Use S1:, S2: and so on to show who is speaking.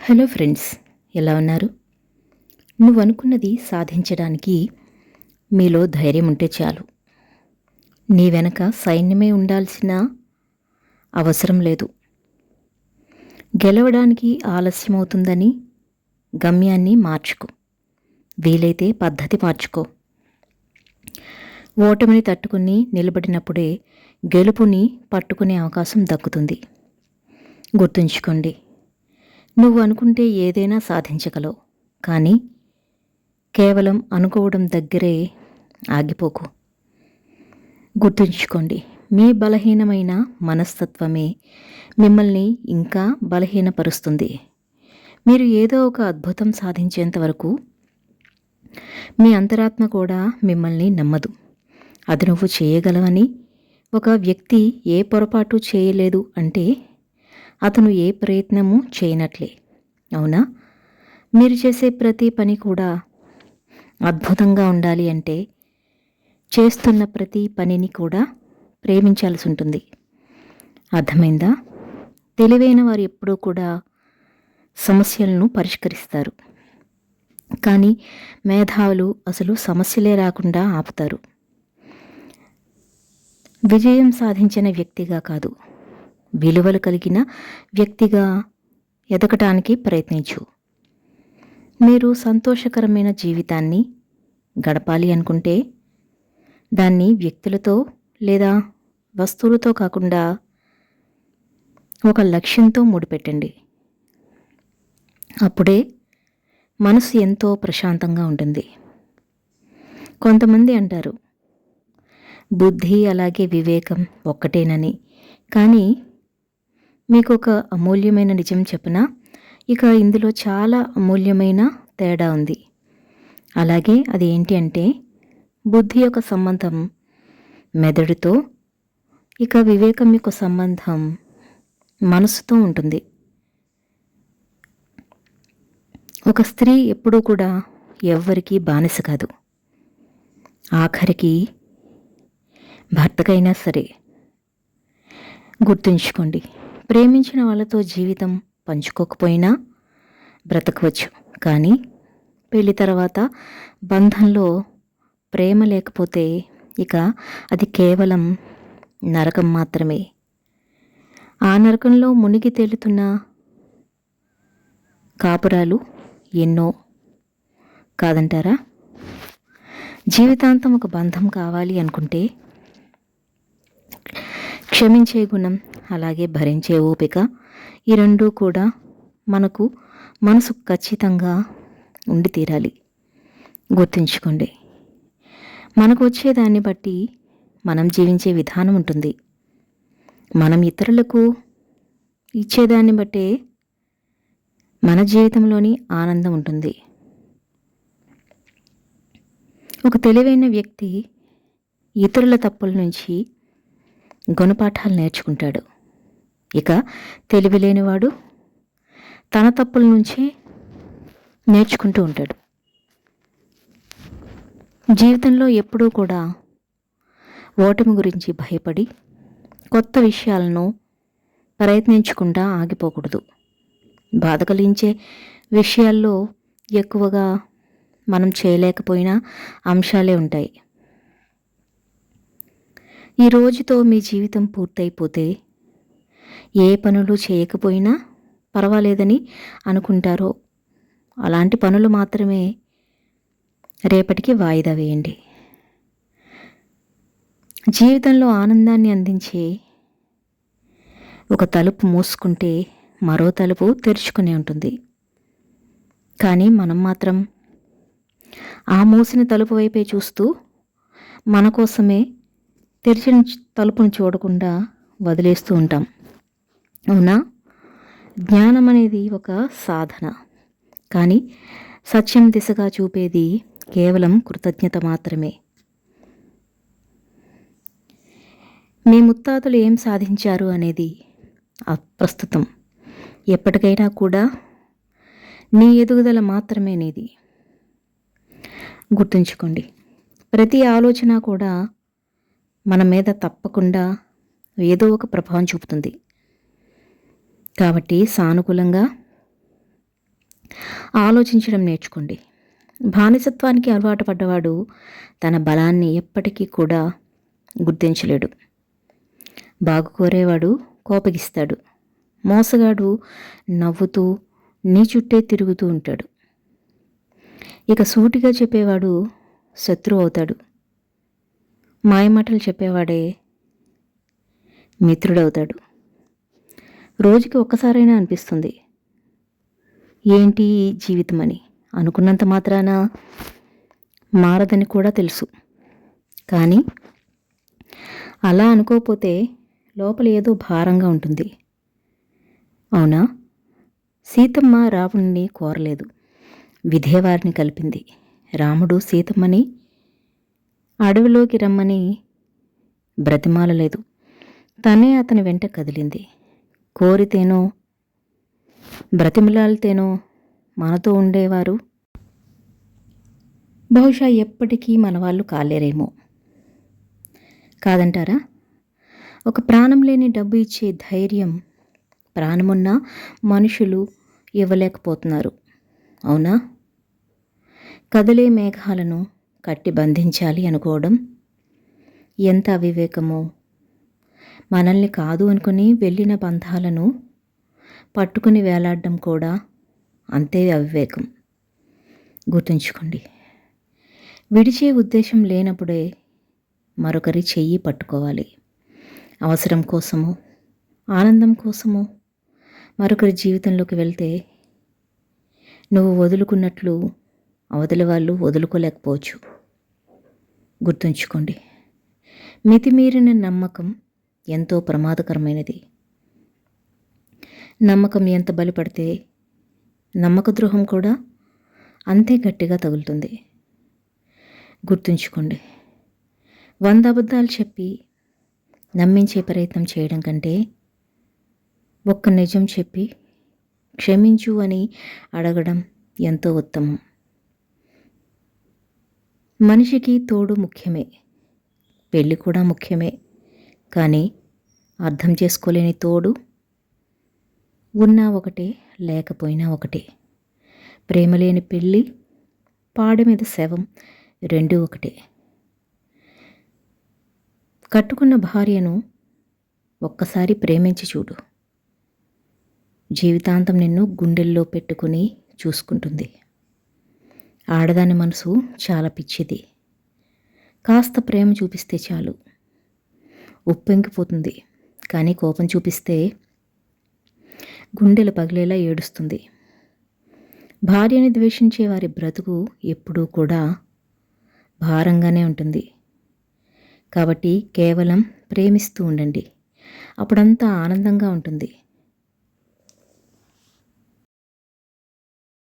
S1: Hello friends, ఎలా ఉన్నారు? నువ్వు అనుకున్నది సాధించడానికి మీలో ధైర్యం ఉంటే చాలు. నీ వెనక సైన్యమే ఉండాల్సిన అవసరం లేదు. గెలవడానికి ఆలస్యమవుతుందని గమ్యాన్ని మార్చుకో. వీలైతే పద్ధతి మార్చుకో. ఓటమిని తట్టుకుని నిలబడినప్పుడే గెలుపుని పట్టుకునే అవకాశం దక్కుతుంది. గుర్తుంచుకోండి, నువ్వు అనుకుంటే ఏదైనా సాధించగలవు. కానీ కేవలం అనుకోవడం దగ్గరే ఆగిపోకు. గుర్తుంచుకోండి, మీ బలహీనమైన మనస్తత్వమే మిమ్మల్ని ఇంకా బలహీనపరుస్తుంది. మీరు ఏదో ఒక అద్భుతం సాధించేంత వరకు మీ అంతరాత్మ కూడా మిమ్మల్ని నమ్మదు. అది నువ్వు చేయగలవని. ఒక వ్యక్తి ఏ పొరపాటు చేయలేదు అంటే అతను ఏ ప్రయత్నము చేయనట్లే, అవునా? మీరు చేసే ప్రతి పని కూడా అద్భుతంగా ఉండాలి అంటే చేస్తున్న ప్రతి పనిని కూడా ప్రేమించాల్సి ఉంటుంది. అర్థమైందా? తెలివైన వారు ఎప్పుడూ కూడా సమస్యలను పరిష్కరిస్తారు, కానీ మేధావులు అసలు సమస్యలే రాకుండా ఆపుతారు. విజయం సాధించిన వ్యక్తిగా కాదు, విలువలు కలిగిన వ్యక్తిగా ఎదగటానికి ప్రయత్నించు. మీరు సంతోషకరమైన జీవితాన్ని గడపాలి అనుకుంటే దాన్ని వ్యక్తులతో లేదా వస్తువులతో కాకుండా ఒక లక్ష్యంతో ముడిపెట్టండి. అప్పుడే మనసు ఎంతో ప్రశాంతంగా ఉంటుంది. కొంతమంది అంటారు బుద్ధి అలాగే వివేకం ఒక్కటేనని. కానీ మీకు ఒక అమూల్యమైన నిజం చెప్పనా? ఇక ఇందులో చాలా అమూల్యమైన తేడా ఉంది. అలాగే అది ఏంటి అంటే బుద్ధి యొక్క సంబంధం మెదడుతో, ఇక వివేకం యొక్క సంబంధం మనసుతో ఉంటుంది. ఒక స్త్రీ ఎప్పుడూ కూడా ఎవ్వరికీ బానిస కాదు. ఆఖరికి భర్తకైనా సరే. గుర్తుంచుకోండి, ప్రేమించిన వాళ్ళతో జీవితం పంచుకోకపోయినా బ్రతకవచ్చు. కానీ పెళ్లి తర్వాత బంధంలో ప్రేమ లేకపోతే ఇక అది కేవలం నరకం మాత్రమే. ఆ నరకంలో మునిగి తేలుతున్న కాపురాలు ఎన్నో కాదంటారా? జీవితాంతం ఒక బంధం కావాలి అనుకుంటే క్షమించే గుణం అలాగే భరించే ఓపిక, ఈ రెండూ కూడా మనసు ఖచ్చితంగా ఉండి తీరాలి. గుర్తుంచుకోండి, మనకు వచ్చేదాన్ని బట్టి మనం జీవించే విధానం ఉంటుంది. మనం ఇతరులకు ఇచ్చేదాన్ని బట్టే మన జీవితంలోని ఆనందం ఉంటుంది. ఒక తెలివైన వ్యక్తి ఇతరుల తప్పుల నుంచి గుణపాఠాలు నేర్చుకుంటాడు. ఇక తెలివి లేనివాడు తన తప్పుల నుంచే నేర్చుకుంటూ ఉంటాడు. జీవితంలో ఎప్పుడూ కూడా ఓటమి గురించి భయపడి కొత్త విషయాలను ప్రయత్నించకుండా ఆగిపోకూడదు. బాధ కలిగించే విషయాల్లో ఎక్కువగా మనం చేయలేకపోయినా అంశాలే ఉంటాయి. ఈ రోజుతో మీ జీవితం పూర్తయిపోతే ఏ పనులు చేయకపోయినా పర్వాలేదని అనుకుంటారో అలాంటి పనులు మాత్రమే రేపటికి వాయిదా వేయండి. జీవితంలో ఆనందాన్ని అందించే ఒక తలుపు మూసుకుంటే మరో తలుపు తెరుచుకునే ఉంటుంది. కానీ మనం మాత్రం ఆ మూసిన తలుపు వైపే చూస్తూ మన కోసమే తెరిచిన తలుపును చూడకుండా వదిలేస్తూ ఉంటాం, అవునా? జ్ఞానం అనేది ఒక సాధన, కానీ సత్యం దిశగా చూపేది కేవలం కృతజ్ఞత మాత్రమే. మీ ముత్తాతలు ఏం సాధించారు అనేది అప్రస్తుతం. ఎప్పటికైనా కూడా నీ ఎదుగుదల మాత్రమే నీది. గుర్తుంచుకోండి, ప్రతి ఆలోచన కూడా మన మీద తప్పకుండా ఏదో ఒక ప్రభావం చూపుతుంది. కాబట్టి సానుకూలంగా ఆలోచించడం నేర్చుకోండి. బానిసత్వానికి అలవాటు పడ్డవాడు తన బలాన్ని ఎప్పటికీ కూడా గుర్తించలేడు. బాగు కోరేవాడు కోపగిస్తాడు. మోసగాడు నవ్వుతూ నీ చుట్టే తిరుగుతూ ఉంటాడు. ఇక సూటిగా చెప్పేవాడు శత్రువు అవుతాడు. మాయమాటలు చెప్పేవాడే మిత్రుడవుతాడు. రోజుకి ఒక్కసారైనా అనిపిస్తుంది, ఏంటి ఈ జీవితం అని. అనుకున్నంత మాత్రాన మారదని కూడా తెలుసు. కానీ అలా అనుకోకపోతే లోపల ఏదో భారంగా ఉంటుంది. అవునా? సీతమ్మ రావణుని కోరలేదు, విధేవారిని కలిపింది. రాముడు సీతమ్మని అడవిలోకి రమ్మని బ్రతిమాలలేదు, తనే అతని వెంట కదిలింది. కోరితేనో బ్రతిమలాలితేనో మనతో ఉండేవారు బహుశా ఎప్పటికీ మన వాళ్ళు కాలేరేమో. కాదంటారా? ఒక ప్రాణం లేని డబ్బు ఇచ్చే ధైర్యం ప్రాణమున్న మనుషులు ఇవ్వలేకపోతున్నారు. అవునా? కదిలే మేఘాలను కట్టి బంధించాలి అనుకోవడం ఎంత అవివేకమో. మనల్ని కాదు అనుకుని వెళ్ళిన బంధాలను పట్టుకుని వేలాడడం కూడా అంతే అవివేకం. గుర్తుంచుకోండి. విడిచే ఉద్దేశం లేనప్పుడే మరొకరి చెయ్యి పట్టుకోవాలి. అవసరం కోసమో ఆనందం కోసమో మరొకరి జీవితంలోకి వెళ్తే నువ్వు వదులుకున్నట్లు అవతలి వాళ్ళు వదులుకోలేకపోవచ్చు. గుర్తుంచుకోండి. మితిమీరిన నమ్మకం ఎంతో ప్రమాదకరమైనది. నమ్మకం ఎంత బలపడితే నమ్మక ద్రోహం కూడా అంతే గట్టిగా తగులుతుంది. గుర్తుంచుకోండి. 100 అబద్ధాలు చెప్పి నమ్మించే ప్రయత్నం చేయడం కంటే ఒక్క నిజం చెప్పి క్షమించు అని అడగడం ఎంతో ఉత్తమం. మనిషికి తోడు ముఖ్యమే, పెళ్ళి కూడా ముఖ్యమే. కానీ అర్థం చేసుకోలేని తోడు ఉన్నా ఒకటే, లేకపోయినా ఒకటే. ప్రేమ లేని పెళ్ళి, పాడ మీద శవం రెండూ ఒకటే. కట్టుకున్న భార్యను ఒక్కసారి ప్రేమించి చూడు. జీవితాంతం నిన్ను గుండెల్లో పెట్టుకుని చూసుకుంటుంది. ఆడదాని మనసు చాలా పిచ్చిది. కాస్త ప్రేమ చూపిస్తే చాలు ఉప్పెంకిపోతుంది. కానీ కోపం చూపిస్తే గుండెలు పగిలేలా ఏడుస్తుంది. భార్యని ద్వేషించే వారి బ్రతుకు ఎప్పుడూ కూడా భారంగానే ఉంటుంది. కాబట్టి కేవలం ప్రేమిస్తూ ఉండండి. అప్పుడంతా ఆనందంగా ఉంటుంది.